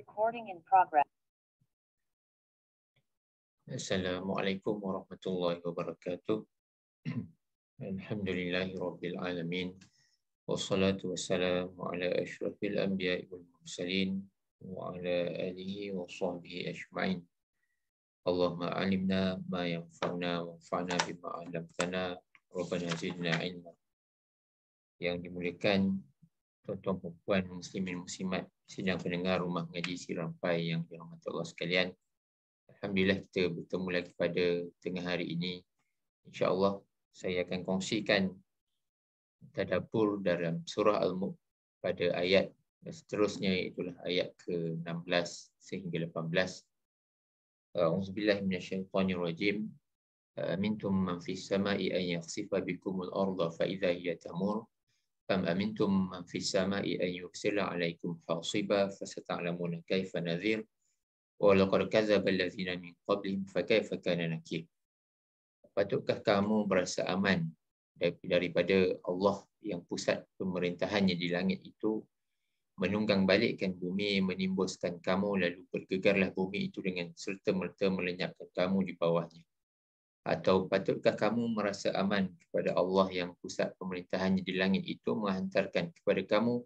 Recording in progress. Assalamualaikum warahmatullahi wabarakatuh. Alhamdulillahi rabbil alamin. Wassalatu wassalamu ala asyrafil anbiya'i wal mursalin wa ala alihi wa sahbihi ajma'in. Allahumma alimna ma yanfa'una wanfa'na bima 'allamtana rabbana zidna ilma. Yang dimuliakan tuan-tuan dan puan muslimin muslimat sidang pendengar rumah ngaji Sirampai yang dirahmati Allah sekalian. Alhamdulillah kita bertemu lagi pada tengah hari ini. InsyaAllah saya akan kongsikan tadabbur dalam surah Al-Mulk pada ayat seterusnya, itulah ayat ke-16 sehingga 18. A'udzubillahi minasyaitonirrajim. Amintum man fis sama'i an yakhsifa bikumul arda fa idza hiya tamur. Am amintum man fis sama'i an yursila 'alaikum hasiba fasata'lamuna kaifa nadhir. Wa laqad kadzdzaba alladziina min qablihim fakaifa kana nakir. Patutkah kamu berasa aman daripada Allah yang pusat pemerintahannya di langit itu menunggang balikkan bumi, menimbuskan kamu, lalu bergegarlah bumi itu dengan serta-merta melenyapkan kamu di bawahnya? Atau patutkah kamu merasa aman kepada Allah yang pusat pemerintahannya di langit itu menghantarkan kepada kamu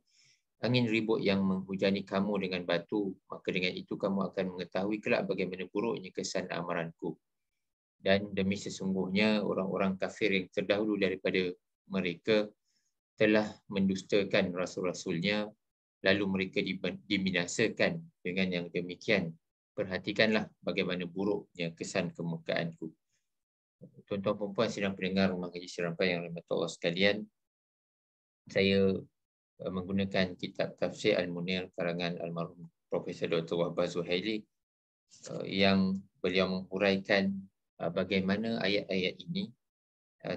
angin ribut yang menghujani kamu dengan batu, maka dengan itu kamu akan mengetahui kelak bagaimana buruknya kesan amaranku. Dan demi sesungguhnya orang-orang kafir yang terdahulu daripada mereka telah mendustakan rasul-rasulnya, lalu mereka dibinasakan dengan yang demikian. Perhatikanlah bagaimana buruknya kesan kemurkaanku. Tuan-tuan dan puan sidang pendengar rumah ngaji Sirampai yang dirahmati Allah sekalian, saya menggunakan kitab Tafsir Al-Munir karangan almarhum Profesor Dr. Wahbah Zuhaili yang beliau menghuraikan bagaimana ayat-ayat ini,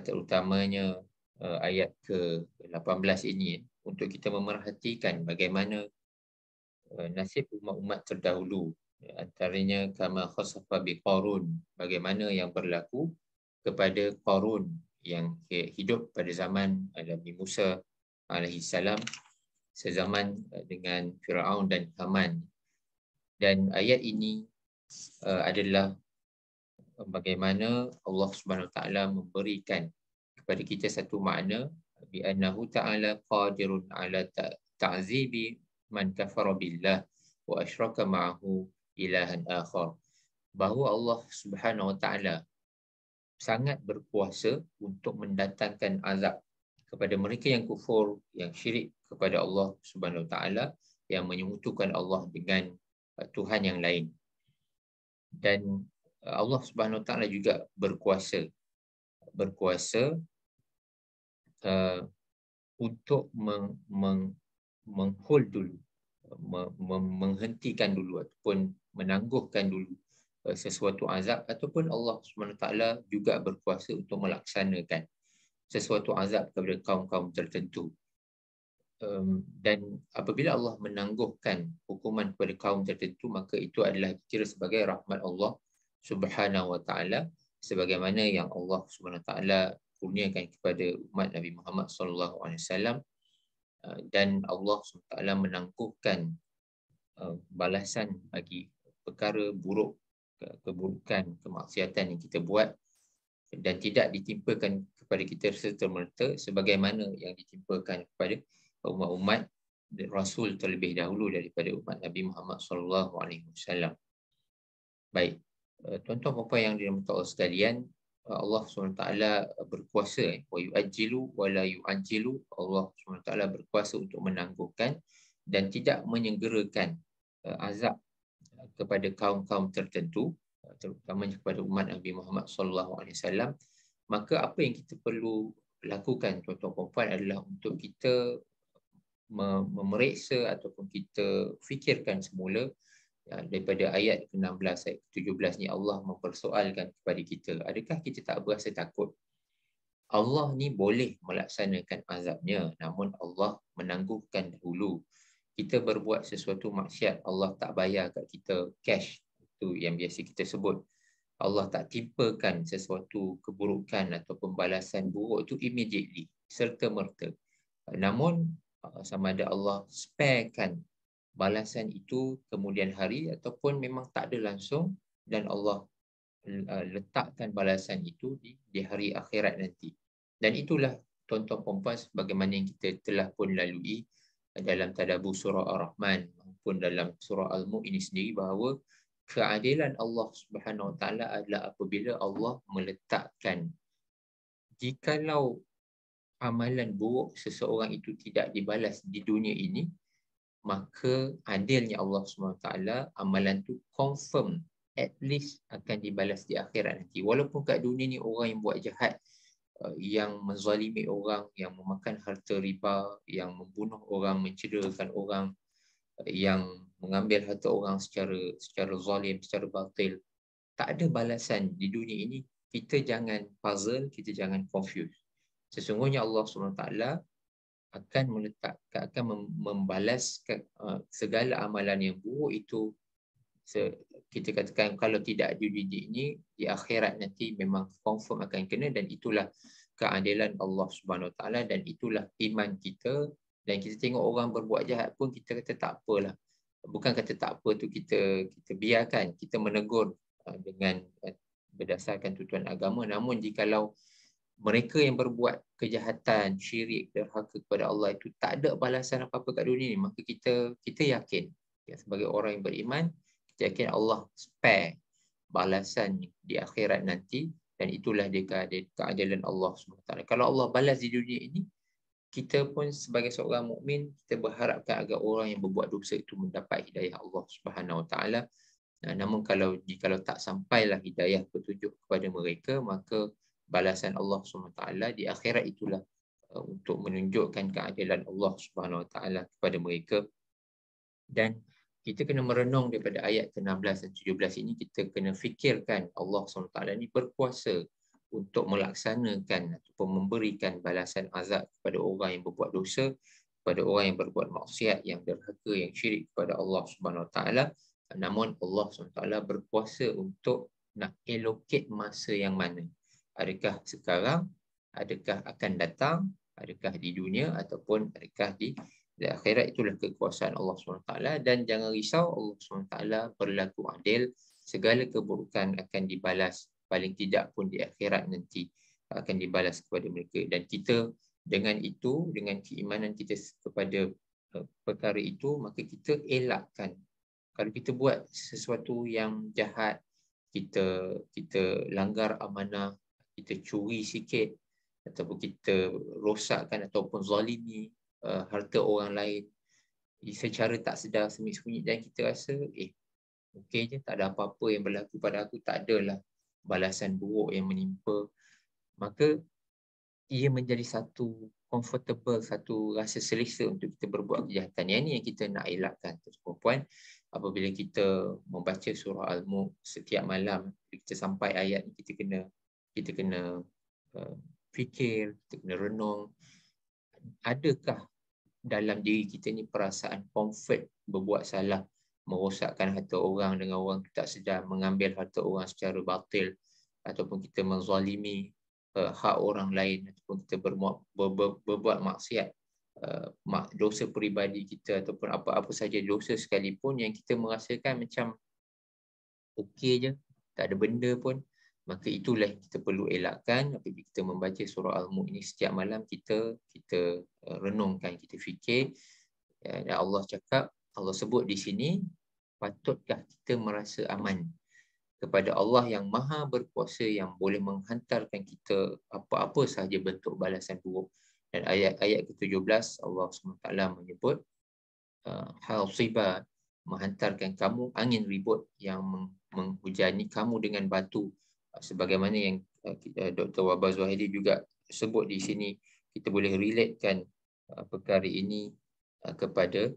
terutamanya ayat ke-18 ini, untuk kita memerhatikan bagaimana nasib umat-umat terdahulu, antaranya kama khasafa bi Qarun, bagaimana yang berlaku kepada Qarun yang hidup pada zaman Nabi Musa alaihi salam, sezaman dengan Firaun dan Haman. Dan ayat ini adalah bagaimana Allah Subhanahu Wa Taala memberikan kepada kita satu makna, bi annahu ta'ala qadirun ala ta'zibi man kafara billah wa asyraka ma'ahu ilahan akhar, bahawa Allah Subhanahu Wa Taala sangat berkuasa untuk mendatangkan azab kepada mereka yang kufur, yang syirik kepada Allah Subhanahu Wa Taala, yang menyekutukan Allah dengan Tuhan yang lain. Dan Allah Subhanahu Wa Taala juga berkuasa untuk menghold dulu, menghentikan dulu ataupun menangguhkan dulu sesuatu azab, ataupun Allah Subhanahu Wa Taala juga berkuasa untuk melaksanakan sesuatu azab kepada kaum-kaum tertentu. Dan apabila Allah menangguhkan hukuman kepada kaum tertentu, maka itu adalah dikira sebagai rahmat Allah Subhanahu Wa Taala, sebagaimana yang Allah Subhanahu Wa Taala kurniakan kepada umat Nabi Muhammad SAW. Dan Allah Subhanahu Wa Taala menangguhkan balasan bagi perkara buruk, keburukan, kemaksiatan yang kita buat, dan tidak ditimpakan kepada kita serta-merta sebagaimana yang ditimpakan kepada umat-umat Rasul terlebih dahulu daripada umat Nabi Muhammad SAW. Baik, tuan-tuan dan puan yang dirahmati Allah sekalian, Allah SWT berkuasa, wa yu'ajjilu wa la yu'ajjilu. Allah SWT berkuasa untuk menangguhkan dan tidak menyegerakan azab kepada kaum-kaum tertentu, terutama kepada umat Nabi Muhammad SAW. Maka apa yang kita perlu lakukan, tuan-tuan dan puan, adalah untuk kita memeriksa ataupun kita fikirkan semula daripada ayat ke-16, ayat ke-17 ni. Allah mempersoalkan kepada kita, adakah kita tak berasa takut? Allah ni boleh melaksanakan azabnya, namun Allah menangguhkan dahulu. Kita berbuat sesuatu maksiat, Allah tak bayar kat kita cash, itu yang biasa kita sebut. Allah tak timpakan sesuatu keburukan atau pembalasan buruk itu immediately, serta-merta. Namun sama ada Allah sparekan balasan itu kemudian hari ataupun memang tak ada langsung dan Allah letakkan balasan itu di hari akhirat nanti. Dan itulah tuan-tuan perempuan sebagaimana yang kita telah pun lalui dalam tadabbur surah Ar-Rahman maupun dalam surah Al-Mulk ini sendiri, bahawa keadilan Allah Subhanahu Wa Taala adalah apabila Allah meletakkan jikalau amalan buruk seseorang itu tidak dibalas di dunia ini, maka adilnya Allah SWT, amalan tu confirm at least akan dibalas di akhirat nanti. Walaupun kat dunia ni orang yang buat jahat, yang menzalimi orang, yang memakan harta riba, yang membunuh orang, mencederakan orang, yang mengambil harta orang secara zalim, secara batil, tak ada balasan di dunia ini. Kita jangan puzzle, kita jangan confuse. Sesungguhnya Allah SWT akan meletakkan, akan membalas segala amalan yang buruk itu. Kita katakan kalau tidak di dunia ini, di akhirat nanti memang confirm akan kena, dan itulah keadilan Allah Subhanahu Wa Taala, dan itulah iman kita. Dan kita tengok orang berbuat jahat pun kita kata tak apalah. Bukan kata tak apa tu kita biarkan, kita menegur dengan berdasarkan tutuan agama. Namun jikalau mereka yang berbuat kejahatan, syirik, derhaka kepada Allah itu tak ada balasan apa-apa kat dunia ni, maka kita yakin, sebagai orang yang beriman, kita yakin Allah spare balasan di akhirat nanti, dan itulah dia keadilan Allah SWT. Kalau Allah balas di dunia ini, kita pun sebagai seorang mukmin, kita berharapkan agar orang yang berbuat dosa itu mendapat hidayah Allah Subhanahu Wa Taala. Namun kalau tak sampailah hidayah petunjuk kepada mereka, maka balasan Allah SWT di akhirat itulah untuk menunjukkan keadilan Allah Subhanahu Wa Taala kepada mereka. Dan kita kena merenung daripada ayat ke-16 dan 17 ini, kita kena fikirkan Allah SWT ini berkuasa untuk melaksanakan ataupun memberikan balasan azab kepada orang yang berbuat dosa, kepada orang yang berbuat maksiat, yang derhaka, yang syirik kepada Allah Subhanahu Wa Taala. Namun Allah SWT berkuasa untuk nak allocate masa yang mana. Adakah sekarang, adakah akan datang, adakah di dunia, ataupun adakah di akhirat. Itulah kekuasaan Allah SWT. Dan jangan risau, Allah SWT berlaku adil. Segala keburukan akan dibalas, paling tidak pun di akhirat nanti akan dibalas kepada mereka. Dan kita dengan itu, dengan keimanan kita kepada perkara itu, maka kita elakkan. Kalau kita buat sesuatu yang jahat, kita langgar amanah, kita curi sikit, ataupun kita rosakkan ataupun zalimi harta orang lain secara tak sedar, sembunyi-sembunyi, dan kita rasa okey je, tak ada apa-apa yang berlaku pada aku, tak adalah balasan buruk yang menimpa, maka ia menjadi satu comfortable, satu rasa selesa untuk kita berbuat kejahatan. Yang ni yang kita nak elakkan, tuan-puan. Apabila kita membaca surah Al-Mulk setiap malam, kita sampai ayat ni, kita kena fikir, kita kena renung, adakah dalam diri kita ni perasaan comfort berbuat salah, merosakkan harta orang dengan orang tak sedar, mengambil harta orang secara batil, ataupun kita menzalimi hak orang lain, ataupun kita berbuat maksiat, dosa peribadi kita, ataupun apa-apa saja dosa sekalipun yang kita merasakan macam okey je, tak ada benda pun, maka itulah kita perlu elakkan. Apabila kita membaca surah Al-Mulk ini setiap malam, kita renungkan, kita fikir. Dan Allah cakap, Allah sebut di sini, patutkah kita merasa aman kepada Allah yang maha berkuasa, yang boleh menghantarkan kita apa-apa sahaja bentuk balasan buruk. Dan ayat ke-17 Allah SWT menyebut hasiba, menghantarkan kamu angin ribut yang menghujani kamu dengan batu, sebagaimana yang Dr. Wahbah Zuhairi juga sebut di sini. Kita boleh relatekan perkara ini kepada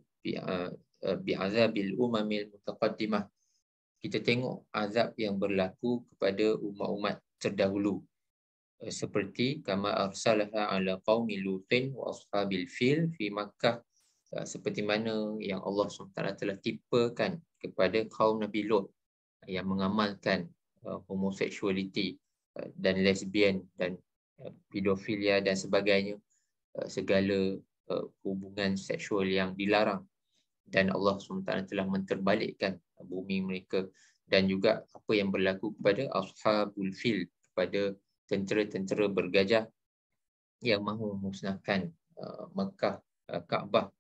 bi'azabil umamil mutaqaddimah. Kita tengok azab yang berlaku kepada umat-umat terdahulu, seperti kama arsalaha ala qaumi lutin wa ashabil fil fi Makkah, seperti mana yang Allah SWT telah timpakan kepada kaum Nabi Lut yang mengamalkan homoseksualiti dan lesbian dan pedofilia dan sebagainya, segala hubungan seksual yang dilarang dan Allah SWT telah menterbalikkan bumi mereka, dan juga apa yang berlaku kepada Ashabul Fil, kepada tentera-tentera bergajah yang mahu memusnahkan Mekah, Kaabah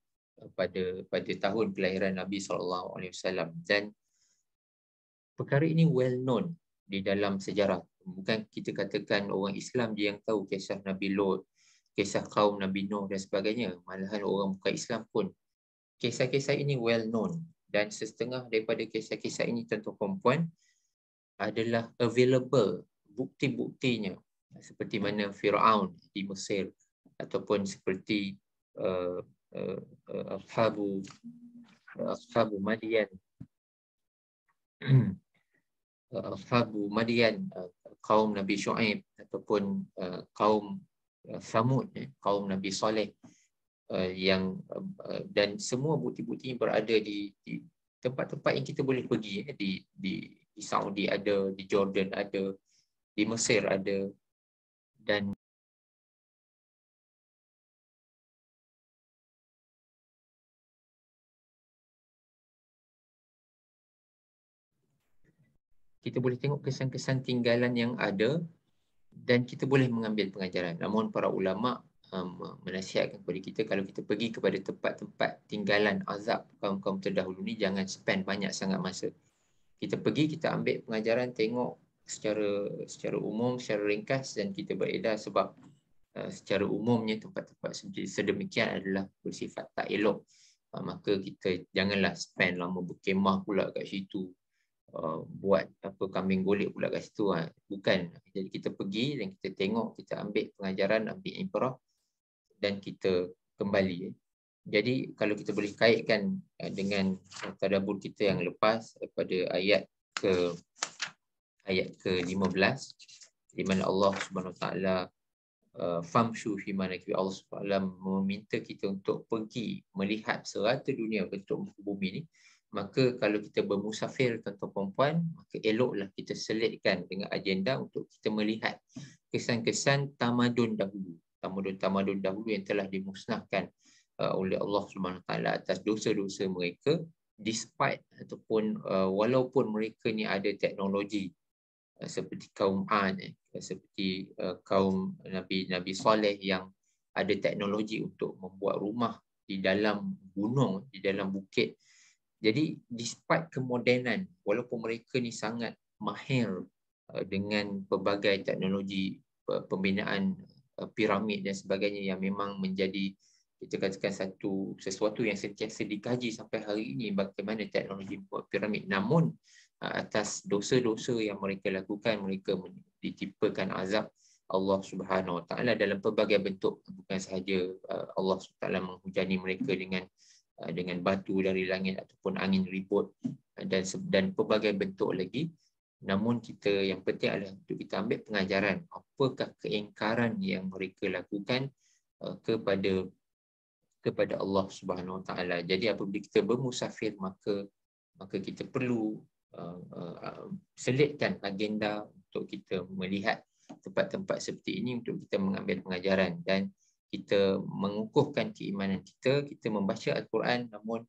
pada tahun kelahiran Nabi SAW. Dan perkara ini well known di dalam sejarah. Bukan kita katakan orang Islam je yang tahu kisah Nabi Lot, kisah kaum Nabi Nuh dan sebagainya. Malahan orang bukan Islam pun, kisah-kisah ini well known, dan setengah daripada kisah-kisah ini, tuan-tuan puan, adalah available bukti-buktinya, seperti mana Firaun di Mesir, ataupun seperti Ashabu Madian kaum Nabi Shu'aib, ataupun kaum Samud, kaum Nabi Saleh, dan semua bukti-bukti berada di tempat-tempat yang kita boleh pergi. Di Saudi ada, di Jordan ada, di Mesir ada, dan kita boleh tengok kesan-kesan tinggalan yang ada, dan kita boleh mengambil pengajaran. Namun para ulama menasihatkan kepada kita, kalau kita pergi kepada tempat-tempat tinggalan azab kaum-kaum terdahulu ni, jangan spend banyak sangat masa. Kita pergi, kita ambil pengajaran, tengok secara umum, secara ringkas, dan kita beredar, sebab secara umumnya tempat-tempat sedemikian adalah bersifat tak elok. Maka kita janganlah spend lama berkemah pula kat situ, buat apa, kambing golek pula kat situ. Bukan. Jadi kita pergi dan kita tengok, kita ambil pengajaran, ambil ibrah, dan kita kembali. Jadi kalau kita boleh kaitkan dengan tadabbur kita yang lepas, pada ayat ke-15, di mana Allah Subhanahu Wa Taala famshu fi manaki, Allah Subhanahu Wa Taala meminta kita untuk pergi melihat serata dunia, bentuk muka bumi ni. Maka kalau kita bermusafir, tuan-tuan puan, maka eloklah kita selitkan dengan agenda untuk kita melihat kesan-kesan tamadun dahulu, tamadun dahulu yang telah dimusnahkan oleh Allah Subhanahu Wa Taala atas dosa-dosa mereka, despite ataupun walaupun mereka ni ada teknologi, seperti kaum Ad, seperti kaum Nabi Saleh yang ada teknologi untuk membuat rumah di dalam gunung, di dalam bukit. Jadi despite kemodenan, walaupun mereka ni sangat mahir dengan pelbagai teknologi pembinaan piramid dan sebagainya, yang memang menjadi, kita katakan, sesuatu yang sentiasa dikaji sampai hari ini, bagaimana teknologi piramid. Namun atas dosa-dosa yang mereka lakukan, mereka ditimpakan azab Allah Subhanahu Wa Taala dalam pelbagai bentuk. Bukan sahaja Allah Subhanahu Wa Taala menghujani mereka dengan batu dari langit ataupun angin ribut, dan pelbagai bentuk lagi. Namun yang penting adalah untuk kita ambil pengajaran, apakah keingkaran yang mereka lakukan kepada Allah Subhanahu Wa Taala. Jadi apabila kita bermusafir, maka kita perlu selitkan agenda untuk kita melihat tempat-tempat seperti ini, untuk kita mengambil pengajaran dan kita mengukuhkan keimanan kita. Kita membaca Al-Quran, namun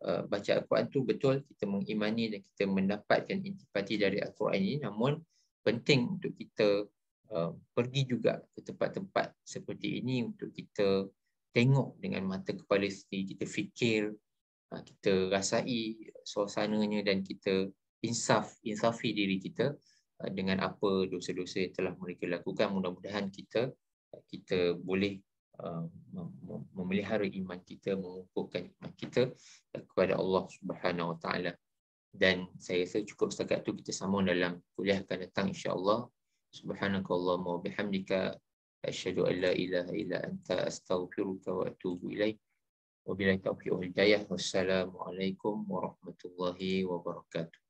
baca Al-Quran tu betul, kita mengimani dan kita mendapatkan intipati dari Al-Quran ini. Namun penting untuk kita pergi juga ke tempat-tempat seperti ini untuk kita tengok dengan mata kepala sendiri, kita fikir, kita rasai suasananya, dan kita insafi diri kita dengan apa dosa-dosa yang telah mereka lakukan. Mudah-mudahan kita boleh memelihara iman kita, mengukuhkan iman kita kepada Allah Subhanahu Wa Taala. Dan saya rasa cukup setakat itu. Kita sambung dalam kuliah akan datang, insya-Allah. Subhanakallahumma wa bihamdika, asyhadu an la ilaha illa anta, astaghfiruka wa atubu ilaik. Wabillahi taufiq wal hidayah. Wassalamualaikum warahmatullahi wabarakatuh.